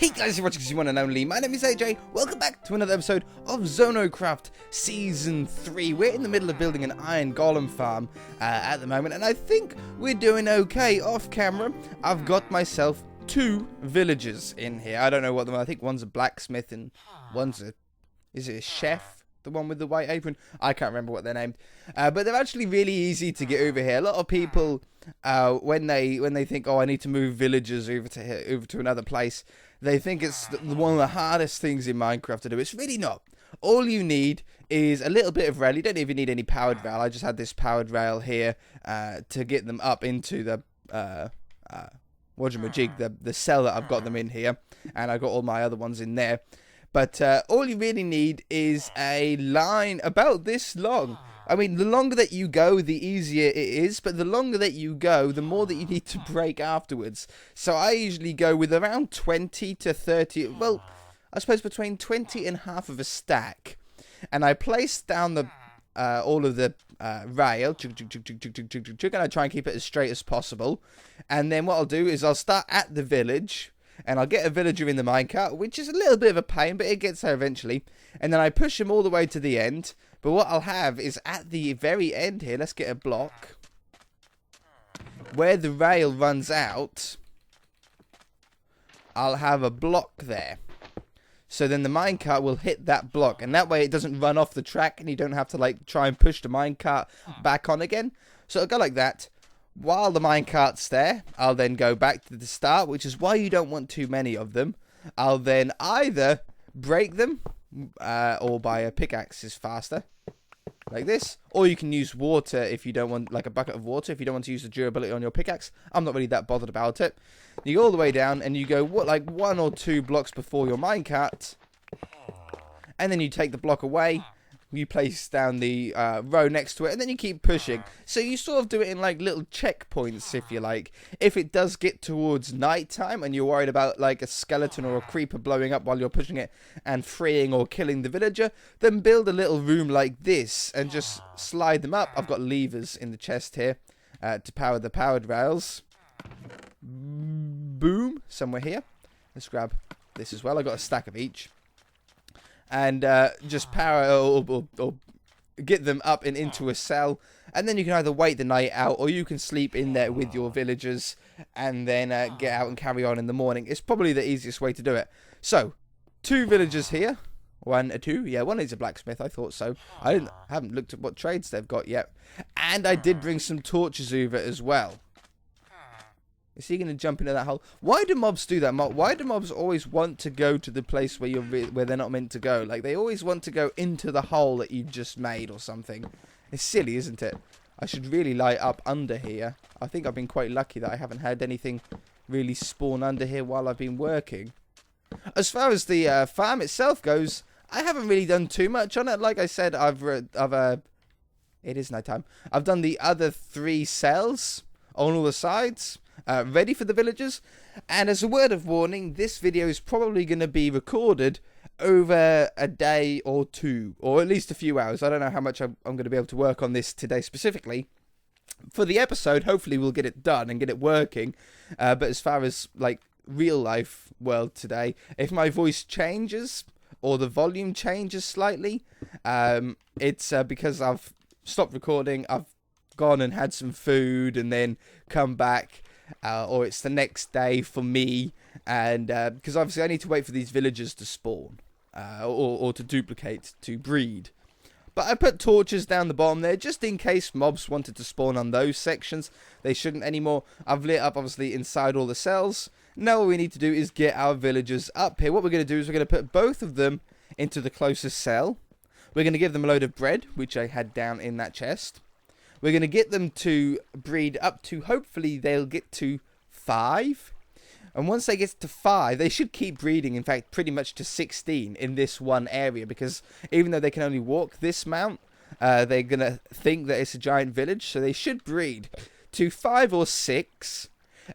Hey guys, you're watching the one and only. My name is AJ. Welcome back to another episode of ZONOCraft Season 3. We're in the middle of building an iron golem farm at the moment, and I think we're doing okay off camera. I've got myself 2 villagers in here. I don't know what them are. I think one's a blacksmith and one's a... Is it a chef? The one with the white apron? I can't remember what they're named. But they're actually really easy to get over here. A lot of people, when they think, oh, I need to move villagers over to another place, they think it's one of the hardest things in Minecraft to do. It's really not. All you need is a little bit of rail. You don't even need any powered rail. I just had this powered rail here to get them up into the the cell that I've got them in here, and I've got all my other ones in there. But all you really need is a line about this long. I mean, the longer that you go, the easier it is. But the longer that you go, the more that you need to break afterwards. So I usually go with around 20 to 30. Well, I suppose between 20 and half of a stack. And I place down the all of the rail. And I try and keep it as straight as possible. And then what I'll do is I'll start at the village. And I'll get a villager in the minecart, which is a little bit of a pain, but it gets there eventually. And then I push him all the way to the end. But what I'll have is at the very end here, let's get a block. Where the rail runs out, I'll have a block there. So then the minecart will hit that block. And that way it doesn't run off the track and you don't have to like try and push the minecart back on again. So it'll go like that. While the minecart's there, I'll then go back to the start, which is why you don't want too many of them. I'll then either break them, or buy a pickaxe is faster, like this. Or you can use water if you don't want, like a bucket of water, if you don't want to use the durability on your pickaxe. I'm not really that bothered about it. You go all the way down, and you go, like 1 or 2 blocks before your minecart. And then you take the block away. You place down the row next to it, and then you keep pushing. So you sort of do it in like little checkpoints, if you like. If it does get towards night time and you're worried about like a skeleton or a creeper blowing up while you're pushing it and freeing or killing the villager, then build a little room like this and just slide them up. I've got levers in the chest here to power the powered rails. Boom, somewhere here. Let's grab this as well. I've got a stack of each. And just power or get them up and into a cell. And then you can either wait the night out or you can sleep in there with your villagers and then get out and carry on in the morning. It's probably the easiest way to do it. So, 2 villagers here. 2. Yeah, one is a blacksmith. I thought so. I haven't looked at what trades they've got yet. And I did bring some torches over as well. Is he going to jump into that hole? Why do mobs do that? Why do mobs always want to go to the place where where they're not meant to go? Like, they always want to go into the hole that you've just made or something. It's silly, isn't it? I should really light up under here. I think I've been quite lucky that I haven't had anything really spawn under here while I've been working. As far as the farm itself goes, I haven't really done too much on it. Like I said, it is night time. I've done the other 3 cells on all the sides. Ready for the villagers. And as a word of warning, this video is probably going to be recorded over a day or 2, or at least a few hours. I don't know how much I'm going to be able to work on this today specifically. For the episode, hopefully we'll get it done and get it working. But as far as like real life world today, if my voice changes or the volume changes slightly, it's because I've stopped recording. I've gone and had some food and then come back. Or it's the next day for me, and because obviously I need to wait for these villagers to spawn, or to duplicate, to breed. But I put torches down the bottom there, just in case mobs wanted to spawn on those sections. They shouldn't anymore. I've lit up, obviously, inside all the cells. Now what we need to do is get our villagers up here. What we're going to do is we're going to put both of them into the closest cell. We're going to give them a load of bread, which I had down in that chest. We're going to get them to breed up to, hopefully they'll get to 5. And once they get to 5, they should keep breeding, in fact, pretty much to 16 in this one area. Because even though they can only walk this amount, they're going to think that it's a giant village. So they should breed to 5 or 6.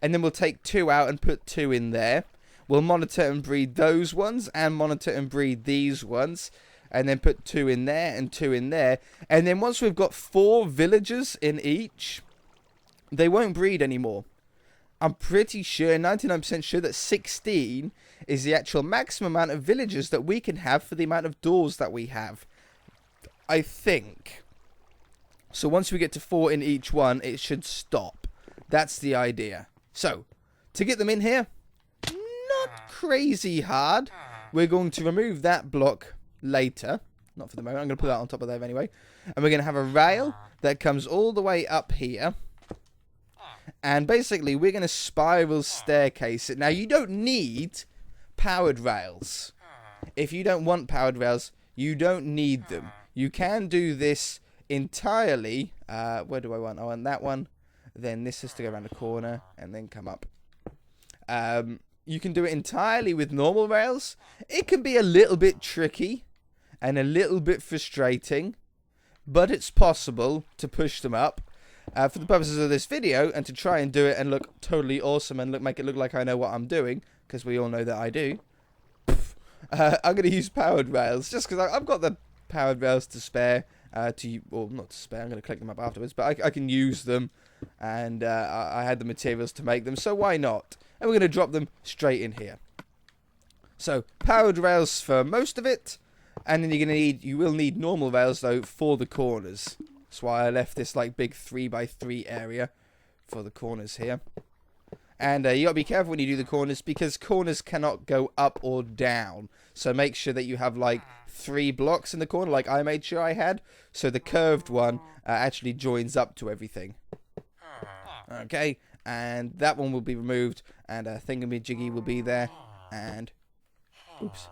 And then we'll take 2 out and put 2 in there. We'll monitor and breed those ones and monitor and breed these ones. And then put 2 in there and 2 in there. And then once we've got 4 villagers in each, they won't breed anymore. I'm pretty sure, 99% sure, that 16 is the actual maximum amount of villagers that we can have for the amount of doors that we have. I think. So once we get to 4 in each one, it should stop. That's the idea. So, to get them in here, not crazy hard. We're going to remove that block later. Not for the moment. I'm going to put that on top of there anyway. And we're going to have a rail that comes all the way up here. And basically, we're going to spiral staircase it. Now, you don't need powered rails. If you don't want powered rails, you don't need them. You can do this entirely. Where do I want? I want that one. Then this has to go around the corner and then come up. You can do it entirely with normal rails. It can be a little bit tricky and a little bit frustrating, but it's possible to push them up. For the purposes of this video, and to try and do it and look totally awesome and make it look like I know what I'm doing, because we all know that I do, I'm going to use powered rails, just because I've got the powered rails to spare, well, not to spare, I'm going to click them up afterwards, but I can use them, and I had the materials to make them, so why not? And we're going to drop them straight in here. So, powered rails for most of it, and then you will need normal rails, though, for the corners. That's why I left this like big 3x3 area for the corners here. And you got to be careful when you do the corners, because corners cannot go up or down. So make sure that you have like 3 blocks in the corner, like I made sure I had. So the curved one actually joins up to everything. Okay, and that one will be removed, and thingamajiggy will be there. And oops,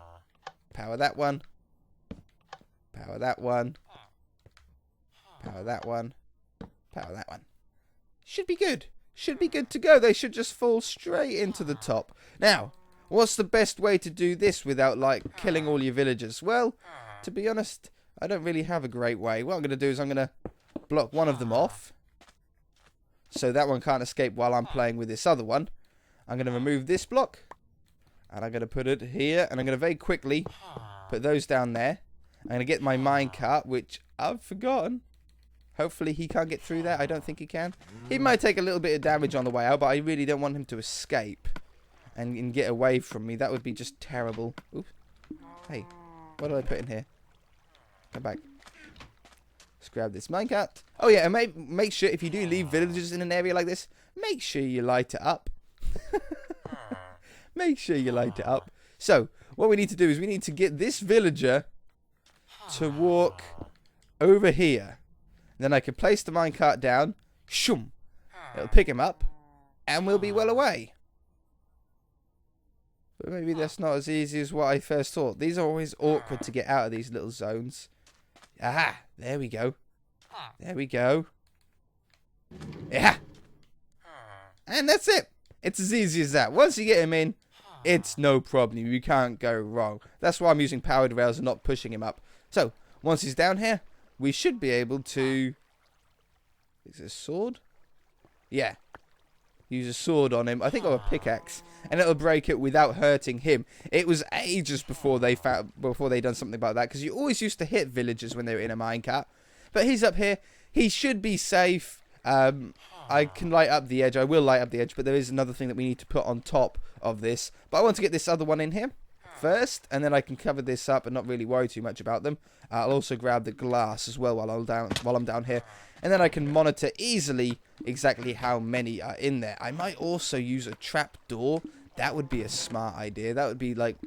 power that one. Power that one. Power that one. Power that one. Should be good. Should be good to go. They should just fall straight into the top. Now, what's the best way to do this without, like, killing all your villagers? Well, to be honest, I don't really have a great way. What I'm going to do is I'm going to block one of them off, so that one can't escape while I'm playing with this other one. I'm going to remove this block, and I'm going to put it here, and I'm going to very quickly put those down there. I'm going to get my minecart, which I've forgotten. Hopefully he can't get through there. I don't think he can. He might take a little bit of damage on the way out, but I really don't want him to escape and get away from me. That would be just terrible. Oops. Hey, what did I put in here? Come back. Let's grab this minecart. Oh yeah, and make sure if you do leave villagers in an area like this, make sure you light it up. Make sure you light it up. So, what we need to do is we need to get this villager to walk over here. Then I can place the minecart down. Shoom. It'll pick him up. And we'll be well away. But maybe that's not as easy as what I first thought. These are always awkward to get out of these little zones. Aha. There we go. There we go. Yeah. And that's it. It's as easy as that. Once you get him in, it's no problem. You can't go wrong. That's why I'm using powered rails and not pushing him up. So, once he's down here, we should be able to... Is it a sword? Yeah. Use a sword on him. I think, or a pickaxe. And it'll break it without hurting him. It was ages before they done something about that. Because you always used to hit villagers when they were in a minecart. But he's up here. He should be safe. I can light up the edge. I will light up the edge. But there is another thing that we need to put on top of this. But I want to get this other one in here first, and then I can cover this up and not really worry too much about them. I'll also grab the glass as well while I'm down here, and then I can monitor easily exactly how many are in there. I might also use a trap door. That would be a smart idea. That would be like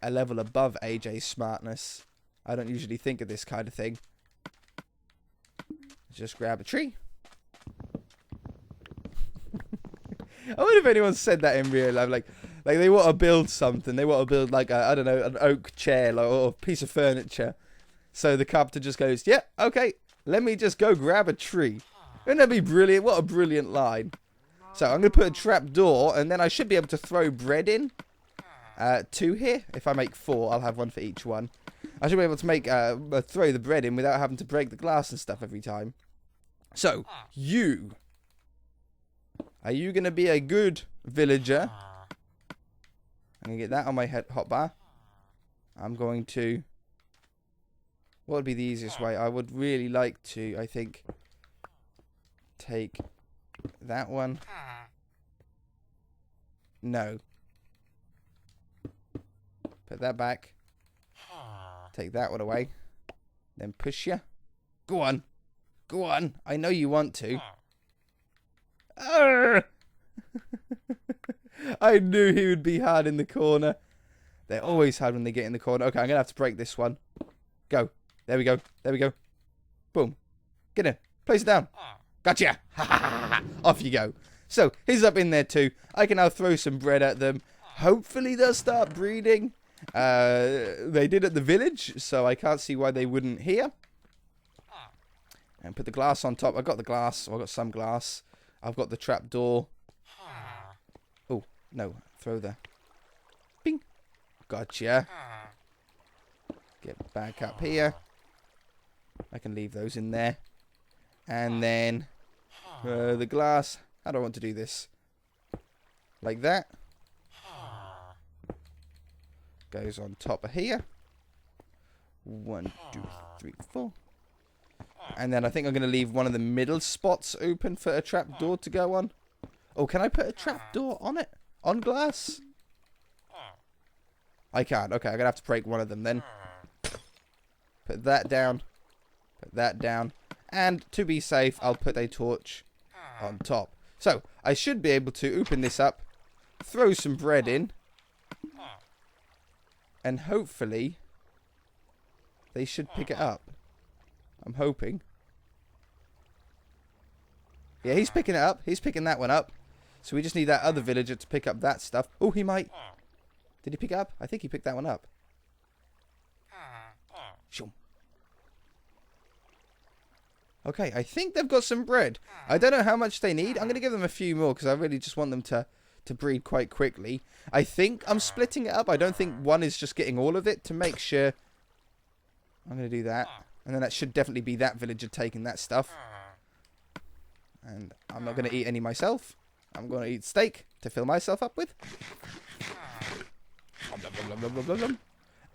a level above AJ's smartness. I don't usually think of this kind of thing. Just grab a tree. I wonder if anyone said that in real life, like they want to build something. They want to build like I don't know, an oak chair or a piece of furniture. So the carpenter just goes, "Yeah, okay, let me just go grab a tree." Wouldn't that be brilliant? What a brilliant line. So I'm going to put a trap door, and then I should be able to throw bread in. 2 here. If I make 4, I'll have one for each one. I should be able to make throw the bread in without having to break the glass and stuff every time. So, are you going to be a good villager? I'm going to get that on my hotbar. I'm going to... What would be the easiest way? I would really like to, I think, take That one. No. Put that back. Take that one away. Then push you. Go on. Go on. I know you want to. I knew he would be hard in the corner. They're always hard when they get in the corner. Okay, I'm going to have to break this one. Go. There we go. There we go. Boom. Get in. Place it down. Gotcha. Off you go. So, he's up in there too. I can now throw some bread at them. Hopefully they'll start breeding. They did at the village, so I can't see why they wouldn't here. And put the glass on top. I got the glass. I've got some glass. I've got the trapdoor. Oh, no. Throw the... Bing. Gotcha. Get back up here. I can leave those in there. And then the glass. How do I want to do this? Like that. Goes on top of here. 1, 2, 3, 4. And then I think I'm going to leave one of the middle spots open for a trapdoor to go on. Oh, can I put a trapdoor on it? On glass? I can't. Okay, I'm going to have to break one of them then. Put that down. Put that down. And to be safe, I'll put a torch on top. So, I should be able to open this up. Throw some bread in. And hopefully, they should pick it up. I'm hoping. Yeah, he's picking it up. He's picking that one up. So we just need that other villager to pick up that stuff. Oh, he might. Did he pick it up? I think he picked that one up. Shoom. Okay, I think they've got some bread. I don't know how much they need. I'm going to give them a few more because I really just want them to breed quite quickly. I think I'm splitting it up. I don't think one is just getting all of it to make sure. I'm going to do that. And then that should definitely be that villager taking that stuff. And I'm not going to eat any myself. I'm going to eat steak to fill myself up with.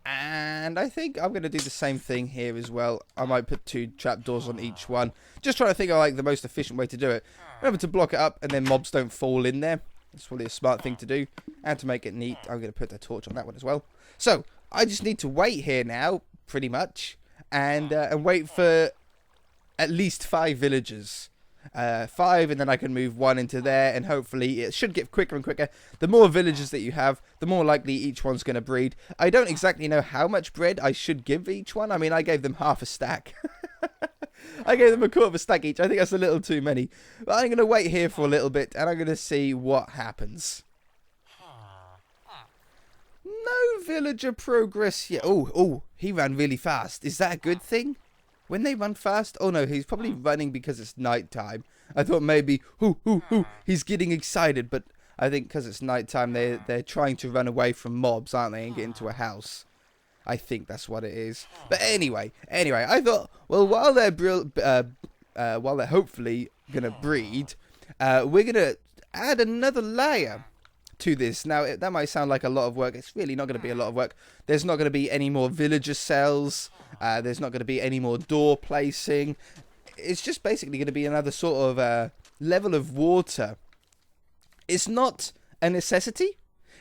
And I think I'm going to do the same thing here as well. I might put 2 trapdoors on each one. Just trying to think of like the most efficient way to do it. Remember to block it up and then mobs don't fall in there. That's probably a smart thing to do. And to make it neat, I'm going to put a torch on that one as well. So, I just need to wait here now, pretty much. And wait for at least 5 villagers. 5, and then I can move 1 into there, and hopefully it should get quicker and quicker. The more villagers that you have, the more likely each one's going to breed. I don't exactly know how much bread I should give each one. I mean, I gave them half a stack. I gave them a quarter of a stack each. I think that's a little too many. But I'm going to wait here for a little bit, and I'm going to see what happens. No villager progress yet. Oh, he ran really fast. Is that a good thing? When they run fast? Oh no, he's probably running because it's night time. I thought maybe, he's getting excited. But I think because it's night time, they're trying to run away from mobs, aren't they? And get into a house. I think that's what it is. But anyway, I thought, well, while they're hopefully gonna breed, we're gonna add another layer to this. Now, that might sound like a lot of work. It's really not going to be a lot of work. There's not going to be any more villager cells. There's not going to be any more door placing. It's just basically going to be another sort of level of water. It's not a necessity.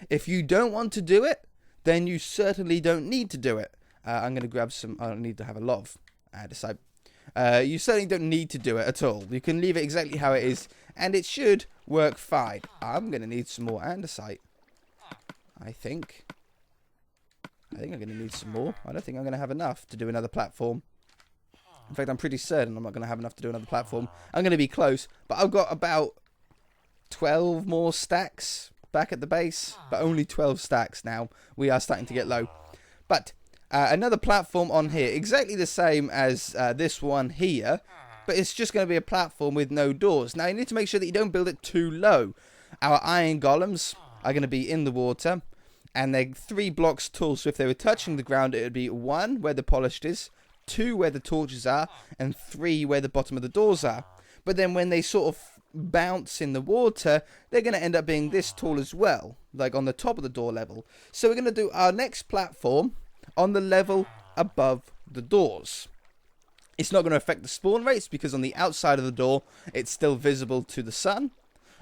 If you don't want to do it, then you certainly don't need to do it. I'm going to grab some. I don't need to have a lot of andesite. You certainly don't need to do it at all. You can leave it exactly how it is, and it should work fine. I'm going to need some more andesite. I think I'm going to need some more. I don't think I'm going to have enough to do another platform. In fact, I'm pretty certain I'm not going to have enough to do another platform. I'm going to be close, but I've got about 12 more stacks back at the base, but only 12 stacks now. We are starting to get low. But another platform on here, exactly the same as this one here, but it's just going to be a platform with no doors. Now, you need to make sure that you don't build it too low. Our iron golems are going to be in the water, and they're 3 blocks tall, so if they were touching the ground, it would be 1 where the polished is, 2 where the torches are, and 3 where the bottom of the doors are. But then when they sort of bounce in the water, they're going to end up being this tall as well, like on the top of the door level. So we're going to do our next platform on the level above the doors. It's not going to affect the spawn rates because on the outside of the door, it's still visible to the sun.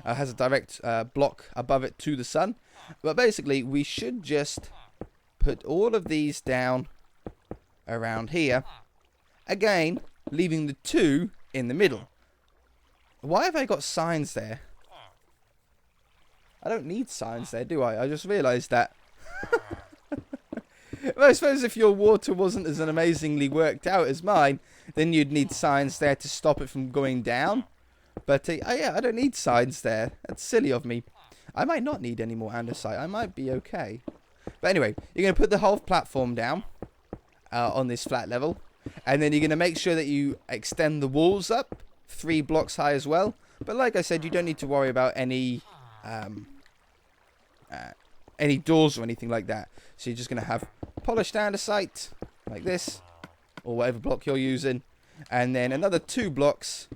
Has a direct block above it to the sun. But basically, we should just put all of these down around here. Again, leaving the 2 in the middle. Why have I got signs there? I don't need signs there, do I? I just realised that. Well, I suppose if your water wasn't as amazingly worked out as mine, then you'd need signs there to stop it from going down. But, yeah, I don't need signs there. That's silly of me. I might not need any more andesite. I might be okay. But anyway, you're going to put the whole platform down on this flat level. And then you're going to make sure that you extend the walls up 3 blocks high as well. But like I said, you don't need to worry about any doors or anything like that. So you're just going to have polished andesite like this, or whatever block you're using. And then another 2 blocks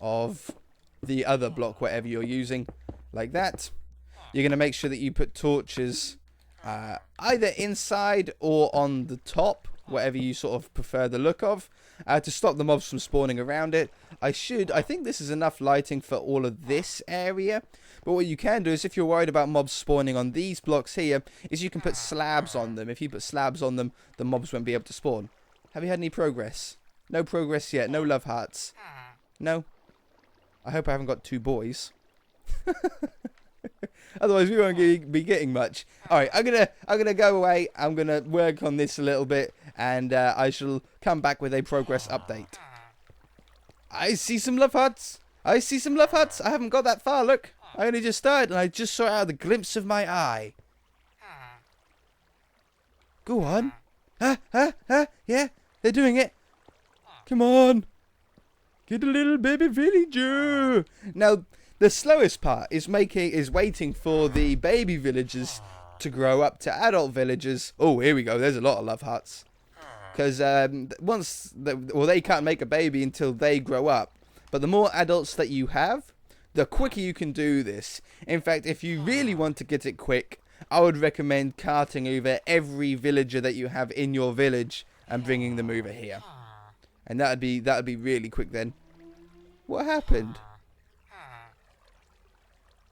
of the other block, whatever you're using, like that. You're going to make sure that you put torches either inside or on the top, whatever you sort of prefer the look of, to stop the mobs from spawning around it. I think this is enough lighting for all of this area. But what you can do is, if you're worried about mobs spawning on these blocks here, is you can put slabs on them. If you put slabs on them, the mobs won't be able to spawn. Have you had any progress? No progress yet. No love hearts. No? I hope I haven't got 2 boys. Otherwise, we won't be getting much. Alright, I'm gonna go away. I'm gonna work on this a little bit, and I shall come back with a progress update. I see some love hearts. I see some love hearts. I haven't got that far, look. I only just started, and I just saw it out of the glimpse of my eye. Go on. Yeah, they're doing it. Come on. Get a little baby villager. Now, the slowest part is waiting for the baby villagers to grow up to adult villagers. Oh, here we go. There's a lot of love hearts. Because they can't make a baby until they grow up. But the more adults that you have, the quicker you can do this. In fact, if you really want to get it quick, I would recommend carting over every villager that you have in your village and bringing them over here. And that'd be really quick then. What happened?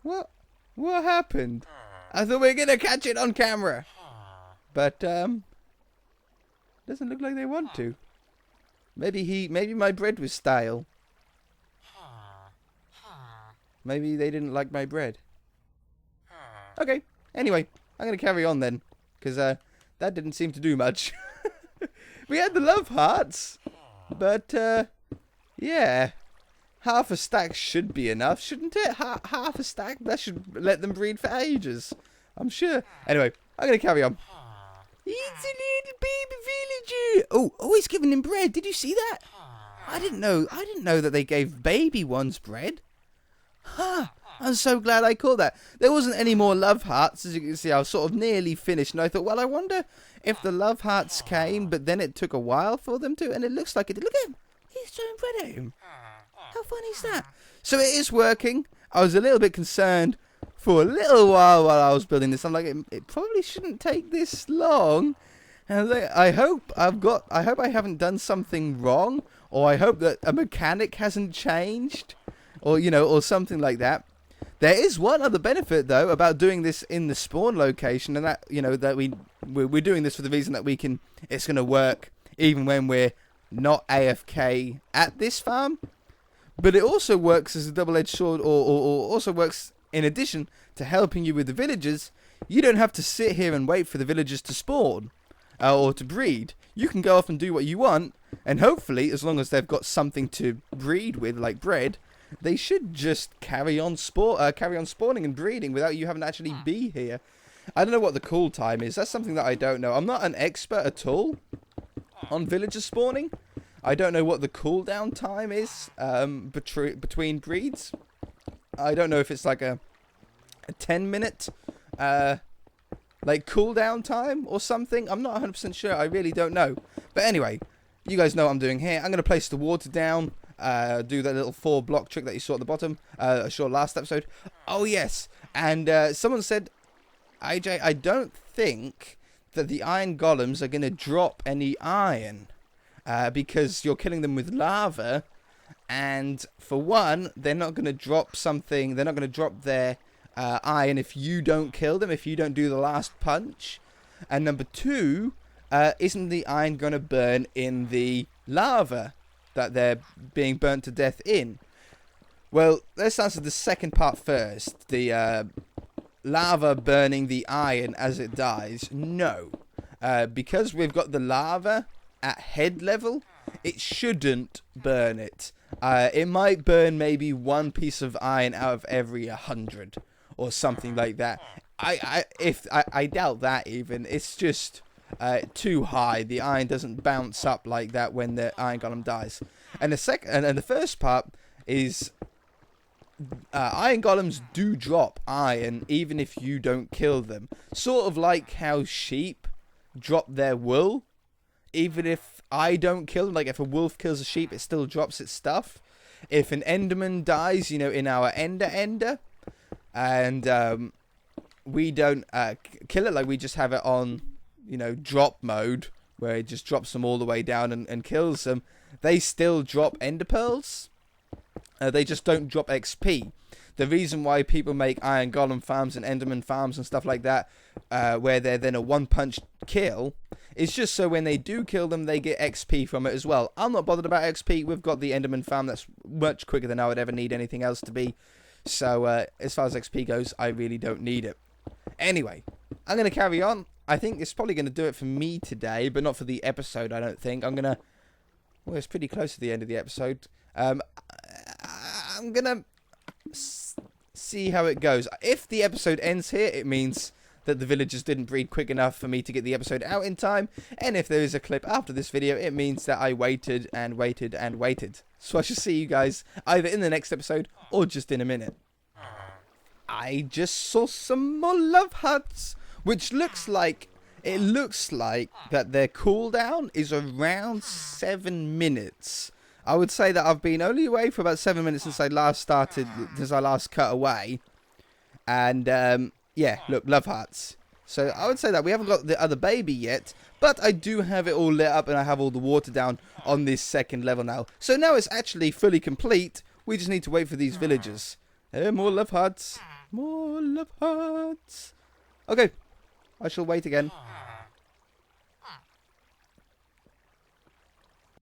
What happened? I thought we were gonna catch it on camera. But doesn't look like they want to. Maybe my bread was stale. Maybe they didn't like my bread. Okay, anyway, I'm going to carry on then. Because that didn't seem to do much. We had the love hearts. But, yeah. Half a stack should be enough, shouldn't it? Half a stack? That should let them breed for ages. I'm sure. Anyway, I'm going to carry on. It's a little baby villager. Oh, he's giving him bread. Did you see that? I didn't know that they gave baby ones bread. Huh. I'm so glad I caught that. There wasn't any more love hearts. As you can see, I was sort of nearly finished. And I thought, well, I wonder if the love hearts came, but then it took a while for them to. And it looks like it did. Look at him. He's throwing bread at him. How funny is that? So it is working. I was a little bit concerned for a little while I was building this. I'm like, it probably shouldn't take this long. And I was like, I hope I haven't done something wrong. Or I hope that a mechanic hasn't changed. Or, or something like that. There is one other benefit, though, about doing this in the spawn location. And that, that we're doing this for the reason that it's going to work even when we're not AFK at this farm. But it also works as a double-edged sword, or also works in addition to helping you with the villagers. You don't have to sit here and wait for the villagers to spawn or to breed. You can go off and do what you want. And hopefully, as long as they've got something to breed with, like bread, they should just carry on spawning and breeding without you having to actually be here. I don't know what the cool time is. That's something that I don't know. I'm not an expert at all on villager spawning. I don't know what the cooldown time is between breeds. I don't know if it's like a 10-minute like cooldown time or something. I'm not 100% sure. I really don't know. But anyway, you guys know what I'm doing here. I'm going to place the water down. Do that little 4-block trick that you saw at the bottom. I showed last episode. Oh, yes. And someone said, IJ, I don't think that the iron golems are going to drop any iron. because you're killing them with lava. And for one, they're not going to drop something. They're not going to drop their iron if you don't kill them, if you don't do the last punch. And number two, isn't the iron going to burn in the lava that they're being burnt to death in? Well, let's answer the second part first. The lava burning the iron as it dies. No. Because we've got the lava at head level, it shouldn't burn it. It might burn maybe one piece of iron out of every 100 or something like that. I doubt that even. It's just too high. The iron doesn't bounce up like that when the iron golem dies. And the first part is iron golems do drop iron even if you don't kill them. Sort of like how sheep drop their wool. Even if I don't kill them, like if a wolf kills a sheep, it still drops its stuff. If an enderman dies, in our ender, and we don't kill it, like we just have it on, drop mode, where it just drops them all the way down and kills them, they still drop ender pearls. They just don't drop XP. The reason why people make iron golem farms and enderman farms and stuff like that, where they're then a one-punch kill, is just so when they do kill them, they get XP from it as well. I'm not bothered about XP. We've got the enderman farm that's much quicker than I would ever need anything else to be. So as far as XP goes, I really don't need it. Anyway, I'm going to carry on. I think it's probably going to do it for me today, but not for the episode, I don't think. Well, it's pretty close to the end of the episode. I'm going to see how it goes. If the episode ends here, it means that the villagers didn't breed quick enough for me to get the episode out in time. And if there is a clip after this video, it means that I waited and waited and waited. So I shall see you guys either in the next episode or just in a minute. I just saw some more love huts, which looks like that their cooldown is around 7 minutes. I would say that I've been only away for about 7 minutes since I last cut away. And yeah, look, love hearts. So I would say that we haven't got the other baby yet, but I do have it all lit up and I have all the water down on this second level now. So now it's actually fully complete. We just need to wait for these villagers. More love hearts. More love hearts. Okay, I shall wait again.